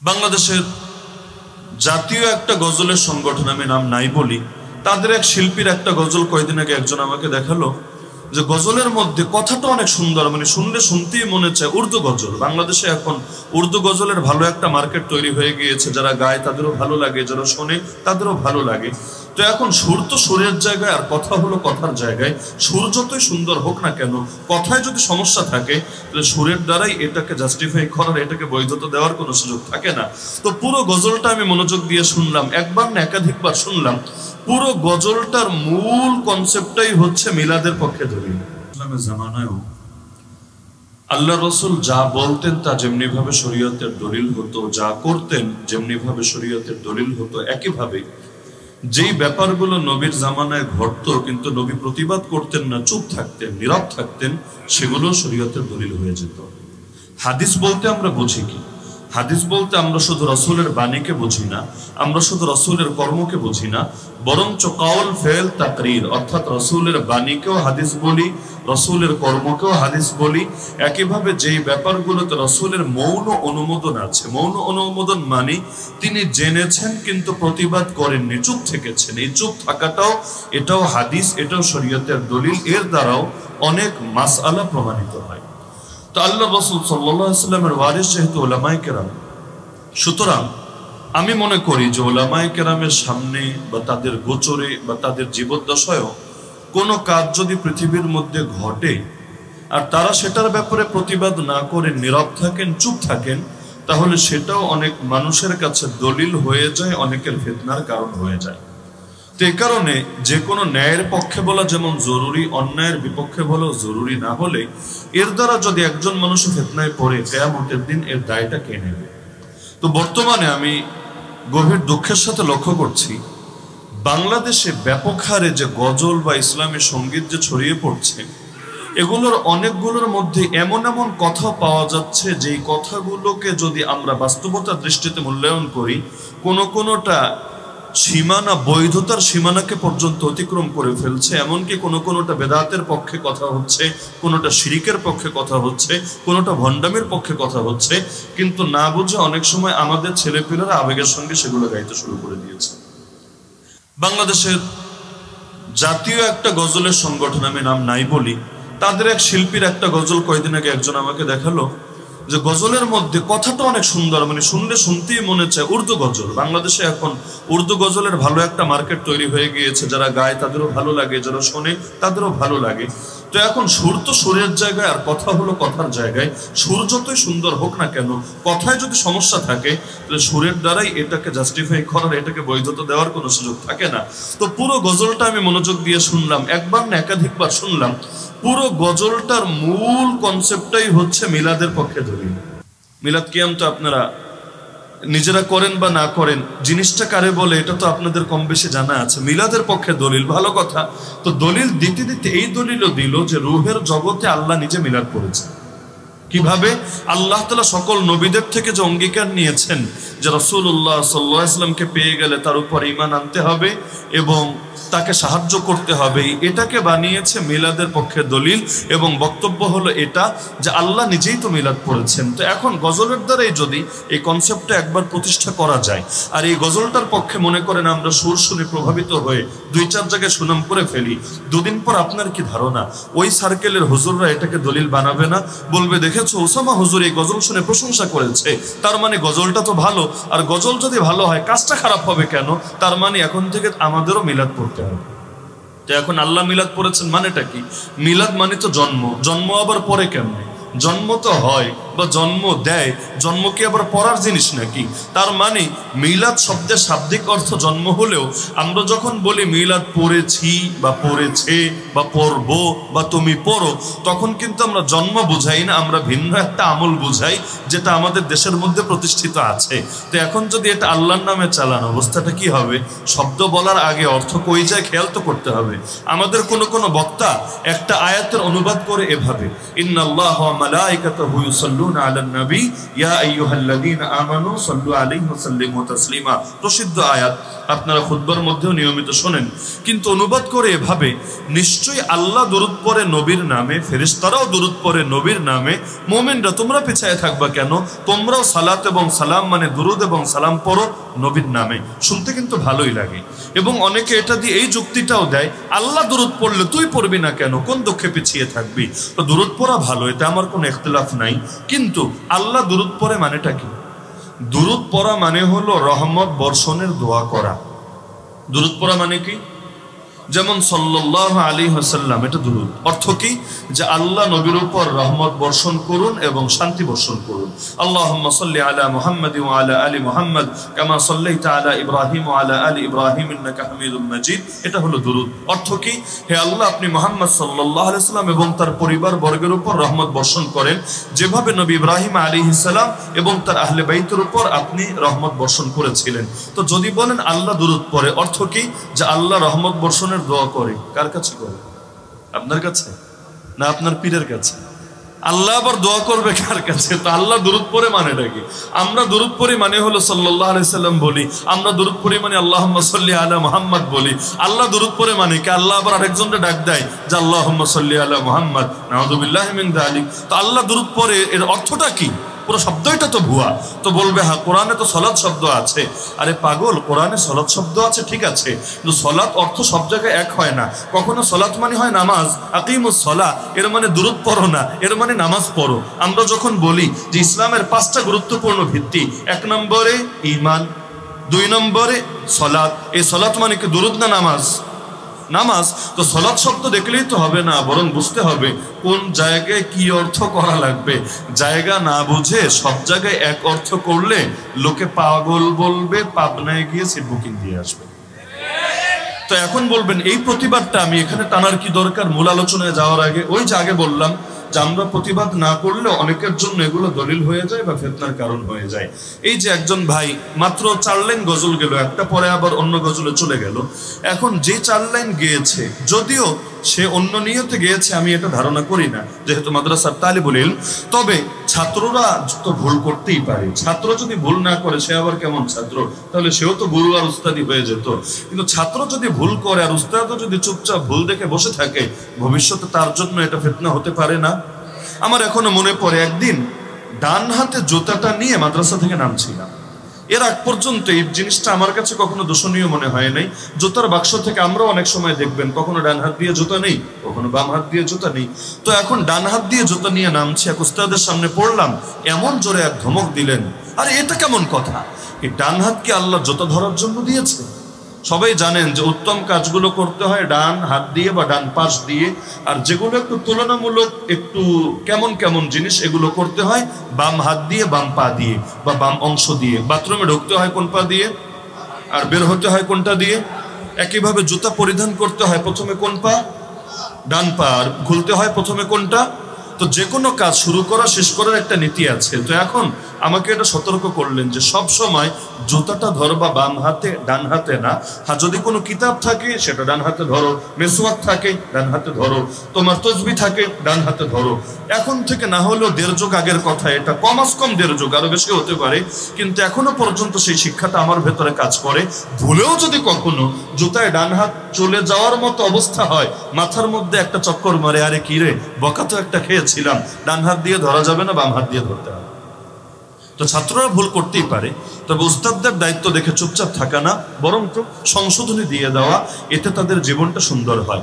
বাংলাদেশের জাতীয় একটা গজলের সংগঠন, আমি নাম নাই বলি, তাদের এক শিল্পীর একটা গজল কয়েকদিন আগে একজন আমাকে দেখালো যে গজলের মধ্যে কথাটা অনেক সুন্দর, মানে শুনলে শুনতেই মনে চায় উর্দু গজল। বাংলাদেশে এখন উর্দু গজলের ভালো একটা মার্কেট তৈরি হয়ে গিয়েছে, যারা গায় তাদেরও ভালো লাগে, যারা শোনে তাদেরও ভালো লাগে। তো এখন সুর তো সুরের জায়গায় আর কথা হলো কথার জায়গায়। সুর যতই সুন্দর হোক না কেন, কথায় যদি সমস্যা থাকে তাহলে সুরের দ্বারাই এটাকে জাস্টিফাই করার, এটাকে বৈধতা দেওয়ার কোনো সুযোগ থাকে না। তো পুরো গজলটা আমি মনোযোগ দিয়ে শুনলাম, একবার না একাধিকবার শুনলাম। পুরো গজলটার মূল কনসেপ্টটাই হচ্ছে মিলাদের পক্ষে দলিল। ইসলামের জামানায়ও আল্লাহ রসুল যা বলতেন তা যেমনি ভাবে শরীয়তের দলিল হতো, যা করতেন যেমনি ভাবে শরীয়তের দলিল হতো, একইভাবে যেই ব্যাপারগুলো নবীর জামানায় ঘটতো কিন্তু নবী প্রতিবাদ করতেন না, চুপ থাকতেন, নীরব থাকতেন, সেগুলো শরীয়তের দলিল হয়ে যেত। হাদিস বলতে আমরা বুঝি কি? হাদিস বলতে আমরা শুধু রসুলের বাণীকে বুঝি না, আমরা শুধু রসুলের কর্মকে বুঝি না, বরঞ্চ কাউল ফেল তাকরির, অর্থাৎ রসুলের বাণীকেও হাদিস বলি, রসুলের কর্মকেও হাদিস বলি। একইভাবে যেই ব্যাপারগুলোতে রসুলের মৌন অনুমোদন আছে, মৌন অনুমোদন মানে তিনি জেনেছেন কিন্তু প্রতিবাদ করেননি, চুপ থেকেছেন, এই চুপ থাকাটাও এটাও হাদিস, এটাও শরীয়তের দলিল। এর দ্বারাও অনেক মাসআলা প্রমাণিত হয়। তো আল্লাহ রাসূল সাল্লাল্লাহু আলাইহি ওয়াসাল্লামের ওয়ারিস যেহেতু উলামায়ে কেরাম, সুতরাং আমি মনে করি যে উলামায়ে কেরামের সামনে বা তাদের গোচরে বা তাদের জীবদ্দশায়ও কোনো কাজ যদি পৃথিবীর মধ্যে ঘটে আর তারা সেটার ব্যাপারে প্রতিবাদ না করে নীরব থাকেন, চুপ থাকেন, তাহলে সেটাও অনেক মানুষের কাছে দলিল হয়ে যায়, অনেকের ফিতনার কারণ হয়ে যায়। তো এই কারণে যে কোনো ন্যায়ের পক্ষে বলা যেমন জরুরি, অন্যায়ের বিপক্ষে বলাও জরুরি না হলে এর দ্বারা যদি একজন মানুষ ফিতনায় পড়ে, কিয়ামতের দিন এর দায়টা কে নেবে? তো বর্তমানে আমি গভীর দুঃখের সাথে লক্ষ্য করছি বাংলাদেশে ব্যাপক হারে যে গজল বা ইসলামী সঙ্গীত যে ছড়িয়ে পড়ছে, এগুলোর অনেকগুলোর মধ্যে এমন এমন কথা পাওয়া যাচ্ছে যেই কথাগুলোকে যদি আমরা বাস্তবতার দৃষ্টিতে মূল্যায়ন করি, কোনোটা সীমানা, বৈধতার সীমানাকে পর্যন্ত অতিক্রম করে ফেলছে। এমনকি কোনোটা বেদাতের পক্ষে কথা হচ্ছে, কোনোটা শিরিকের পক্ষে কথা হচ্ছে, কোনোটা ভণ্ডামির পক্ষে কথা হচ্ছে, কিন্তু না বুঝে অনেক সময় আমাদের ছেলেপিলেরা আবেগের সঙ্গে সেগুলো গাইতে শুরু করে দিয়েছে। বাংলাদেশের জাতীয় একটা গজলের সংগঠন, আমি নাম নাই বলি, তাদের এক শিল্পীর একটা গজল কয়েকদিন আগে একজন আমাকে দেখালো যে গজলের মধ্যে কথাটা অনেক সুন্দর, মানে শুনলে শুনতেই মনে চায় উর্দু গজল। বাংলাদেশে এখন উর্দু গজলের ভালো একটা মার্কেট তৈরি হয়ে গিয়েছে, যারা গায় তাদেরও ভালো লাগে, যারা শোনে তাদেরও ভালো লাগে। তো এখন সুর তো সুরের জায়গায় আর কথা হলো কথার জায়গায়। সুর যতই সুন্দর হোক না কেন, কথায় যদি সমস্যা থাকে তাহলে সুরের দ্বারাই এটাকে জাস্টিফাই করার, এটাকে বৈধতা দেওয়ার কোনো সুযোগ থাকে না। তো পুরো গজলটা আমি মনোযোগ দিয়ে শুনলাম, একবার না একাধিকবার শুনলাম। পুরো গজলটার মূল কনসেপ্টটাই হচ্ছে মিলাদের পক্ষে দলিল। মিলাদ কিয়াম তো আপনারা নিজেরা করেন বা না করেন, জিনিসটা কারে বলে এটা তো আপনাদের কম বেশি জানা আছে। মিলাদের পক্ষে দলিল, ভালো কথা। তো দলিল দিতে দিতে এই দলিলও দিল যে রূহের জগতে আল্লাহ নিজে মিলাদ করেছে। কিভাবে? আল্লাহ তাআলা সকল নবীদের থেকে যে অঙ্গীকার নিয়েছেন যে রাসূলুল্লাহ সাল্লাল্লাহু আলাইহি ওয়াসাল্লামকে পেয়ে গেলে তার উপর ঈমান আনতে হবে এবং তাকে সাহায্য করতে হবে, এটাকে বানিয়েছে মিলাদের পক্ষে দলিল। এবং বক্তব্য হলো এটা যে আল্লাহ নিজেই তো মিলাদ করেছেন। তো এখন গজলের দ্বারাই যদি এই কনসেপ্টটা একবার প্রতিষ্ঠা করা যায়, আর এই গজলটার পক্ষে মনে করেন আমরা সুর শুনে প্রভাবিত হয়ে 2-4 জায়গায় সুনাম করে ফেলি, দুদিন পর আপনার কি ধারণা ওই সার্কেলের হুজুররা এটাকে দলিল বানাবে না? বলবে দেখেছো ওসামা হুজুর এই গজল শুনে প্রশংসা করেছে, তার মানে গজলটা তো ভালো। আর গজল যদি ভালো হয় কাজটা খারাপ হবে কেন? তার মানে এখন থেকে আমাদেরও মিলাদ পড়তে হবে। তো এখন আল্লাহ মিলাদ পড়েছেন মানেটা কি? মিলাদ মানে তো জন্ম, জন্ম আবার পরে কেমনে? জন্ম তো হয় বা জন্ম দেয়, জন্ম কি আবার পড়ার জিনিস নাকি? তার মানে মিলাদ শব্দের শাব্দিক অর্থ জন্ম হলেও আমরা যখন বলি মিলাদ পড়েছি বা পড়েছে বা পড়ব বা তুমি পড়ো, তখন কিন্তু আমরা জন্ম বুঝাই না, আমরা ভিন্ন একটা আমল বুঝাই যেটা আমাদের দেশের মধ্যে প্রতিষ্ঠিত আছে। তো এখন যদি এটা আল্লাহর নামে চালান, অবস্থাটা কি হবে? শব্দ বলার আগে অর্থ কই যায় খেয়াল তো করতে হবে। আমাদের কোনো বক্তা একটা আয়াতের অনুবাদ করে এভাবে, ইন্নাল্লাহা ওয়া মালাইকাতাহু ইউসাল্লুনা ইউসাল্লুনা আলান নবী ইয়া আইয়ুহাল্লাযীনা আমানু সাল্লু আলাইহি ওয়া সাল্লিমু তাসলিমা। প্রসিদ্ধ আয়াত, আপনারা খুতবার মধ্যেও নিয়মিত শোনেন। কিন্তু অনুবাদ করে এভাবে, নিশ্চয়ই আল্লাহ দরুদ পড়ে নবীর নামে, ফেরেশতারাও দরুদ পড়ে নবীর নামে, মুমিনরা তোমরা পিছায় থাকবা কেন? তোমরাও সালাত এবং সালাম মানে দরুদ এবং সালাম পড়ো নবীর নামে। শুনতে কিন্তু ভালোই লাগে। এবং অনেকে এটা দিয়ে এই যুক্তিটাও দেয়, আল্লাহ দরুদ পড়লে তুই পড়বি না কেন, কোন দুঃখে পিছিয়ে থাকবি? তো দরুদ পড়া ভালো, এটা আমার কোনো ইখতিলাফ নাই। কিন্তু আল্লাহ দরুদ পড়ে মানেটা কি? দরুদ পড়া মানে হলো রহমত বর্ষণের দোয়া করা। দরুদ পড়া মানে কি? যেমন সাল্লাল্লাহু আলাইহি ওয়াসাল্লাম, এটা দরুদ। অর্থ কি? যে আল্লাহ নবীর উপর রহমত বর্ষণ করুন এবং শান্তি বর্ষণ করুন। আল্লাহুম্মা সাল্লি আলা মুহাম্মাদ ওয়া আলা আলি মুহাম্মাদ কামা সাল্লাইতা আলা ইব্রাহিম ওয়া আলা আলি ইব্রাহিম ইন্নাকা হামিদুম মাজিদ। এটা হলো দরুদ। অর্থ কি? হে আল্লাহ, আপনি মুহাম্মদ সাল্লাল্লাহু আলাইহি ওয়াসাল্লাম এবং তার পরিবার বর্গের উপর রহমত বর্ষণ করেন, যেভাবে নবী ইব্রাহিম আলাইহিস সালাম এবং তার আহলে বাইতের উপর আপনি রহমত বর্ষণ করেছিলেন। তো যদি বলেন আল্লাহ দরুদ পড়ে, অর্থ কি? যে আল্লাহ রহমত বর্ষণের দোয়া করে। কার কাছে করে? আপনার কাছে না আপনার পীরের কাছে? আল্লাহ আবার দোয়া করবে কার কাছে? তো আল্লাহ দরুদ পড়ে মানেটা কি? আমরা দরুদ পড়ি মানে হলো সাল্লাল্লাহু আলাইহি সাল্লাম বলি, আমরা দরুদ পড়ি মানে আল্লাহুম্মা সাল্লি আলা মুহাম্মাদ বলি। আল্লাহ দরুদ পড়ে মানে কি? আল্লাহ আবার আরেকজনকে ডাক দেয় যে আল্লাহুম্মা সাল্লি আলা মুহাম্মাদ, নাউযু বিল্লাহি মিন যালিক। তো আল্লাহ দরুদ পড়ে, এর অর্থটা কি? পুরো শব্দটা তো ভুয়া। তো বলবে হ্যাঁ, কোরআনে তো সলাৎ শব্দ আছে। আরে পাগল, কোরআনে সলাৎ শব্দ আছে ঠিক আছে, কিন্তু সলাৎ অর্থ সব জায়গায় এক হয় না। কখনো সলাৎ মানে হয় নামাজ, আকিমুস সলা, এর মানে দুরূদ পড়ো না, এর মানে নামাজ পড়ো। আমরা যখন বলি যে ইসলামের 5টা গুরুত্বপূর্ণ ভিত্তি, 1 নম্বরে ঈমান, 2 নম্বরে সলাৎ। এই সলাৎ মানে কি দুরূদ না নামাজ? নামাজ। তো সলাৎ শব্দ দেখলেই তো হবে না, বরং বুঝতে হবে কোন জায়গায় কি অর্থ করা লাগবে। জায়গা না বুঝে সব জায়গায় এক অর্থ করলে লোকে পাগল বলবে, পাবনায় গিয়ে সিট বুকিং দিয়ে আসবে। তো এখন বলবেন এই প্রতিবাদটা আমি এখানে টানার কি দরকার? মূল আলোচনায় যাওয়ার আগে ওই যে আগে বললাম যে আমরা প্রতিবাদ না করলে অনেকের জন্য এগুলো দলিল হয়ে যায় বা ফিতনার কারণ হয়ে যায়। এই যে একজন ভাই মাত্র 4 লাইন গজল গেল, একটা পরে আবার অন্য গজলে চলে গেল। এখন যে 4 লাইন গেয়েছে, যদিও সে অন্য নিয়তে গেয়েছে আমি এটা ধারণা করি না, যেহেতু মাদ্রাসার তালিবুল ইলম। তবে ছাত্ররা তো ভুল করতেই পারে। ছাত্র যদি ভুল না করে সে আবার কেমন ছাত্র? তাহলে সেও তো গুরু আর উস্তাদি হয়ে যেত। কিন্তু ছাত্র যদি ভুল করে আর উস্তাদও যদি চুপচাপ ভুল দেখে বসে থাকে, ভবিষ্যতে তার জন্য এটা ফিতনা হতে পারে না? আমার এখনো মনে পড়ে, একদিন ডান হাতে জুতাটা নিয়ে মাদ্রাসা থেকে নামছিলাম। এর আগ পর্যন্ত এই জিনিসটা আমার কাছে কখনো দোষণীয় মনে হয় নাই। জুতার বাক্স থেকে আমরা অনেক সময় দেখবেন কখনো ডান হাত দিয়ে জুতা নেই, কখনো বাম হাত দিয়ে জুতা নেই। তো এখন ডান হাত দিয়ে জুতা নিয়ে নামছি, এক উস্তাদের সামনে পড়লাম, এমন জোরে এক ধমক দিলেন। আরে এটা কেমন কথা? এই ডান হাত কি আল্লাহ জুতা ধরার জন্য দিয়েছে? সবাই জানেন যে উত্তম কাজগুলো করতে হয় ডান হাত দিয়ে বা ডান পাশ দিয়ে, আর যেগুলো একটু তুলনামূলক একটু কেমন কেমন জিনিস এগুলো করতে হয় বাম হাত দিয়ে, বাম পা দিয়ে বা বাম অংশ দিয়ে। বাথরুমে ঢুকতে হয় কোন পা দিয়ে আর বের হতে হয় কোনটা দিয়ে। একইভাবে জুতা পরিধান করতে হয় প্রথমে কোন পা? ডান পা। আর খুলতে হয় প্রথমে কোনটা? তো যে কোনো কাজ শুরু করা শেষ করার একটা নীতি আছে। তো এখন আমাকে এটা সতর্ক করলেন যে সব সময় জুতাটা ধরবা বাম হাতে, ডান হাতে না। হ্যাঁ, যদি কোনো কিতাব থাকে সেটা ডান হাতে ধরো, মেসওয়াক থাকে ডান হাতে ধরো, তোমার তসবিহ থাকে ডান হাতে ধরো। এখন থেকে না হলেও 1.5 যুগ আগের কথা, এটা কমাস কম 1.5 যুগ, আরো বেশি হতে পারে, কিন্তু এখনো পর্যন্ত সেই শিক্ষাটা আমার ভেতরে কাজ করে। ভুলেও যদি কখনো জুতায় ডান হাত চলে যাওয়ার মতো অবস্থা হয়, মাথার মধ্যে একটা চক্কর মারে, আরে কি রে বকা তো একটা খেয়েছিলাম, ডান হাত দিয়ে ধরা যাবে না, বাম হাত দিয়ে ধরতে হবে। তো ছাত্ররা ভুল করতেই পারে, তবে উস্তাদদের দায়িত্ব দেখে চুপচাপ থাকা না, বরং সংশোধনী দিয়ে দেওয়া, এতে তাদের জীবনটা সুন্দর হয়।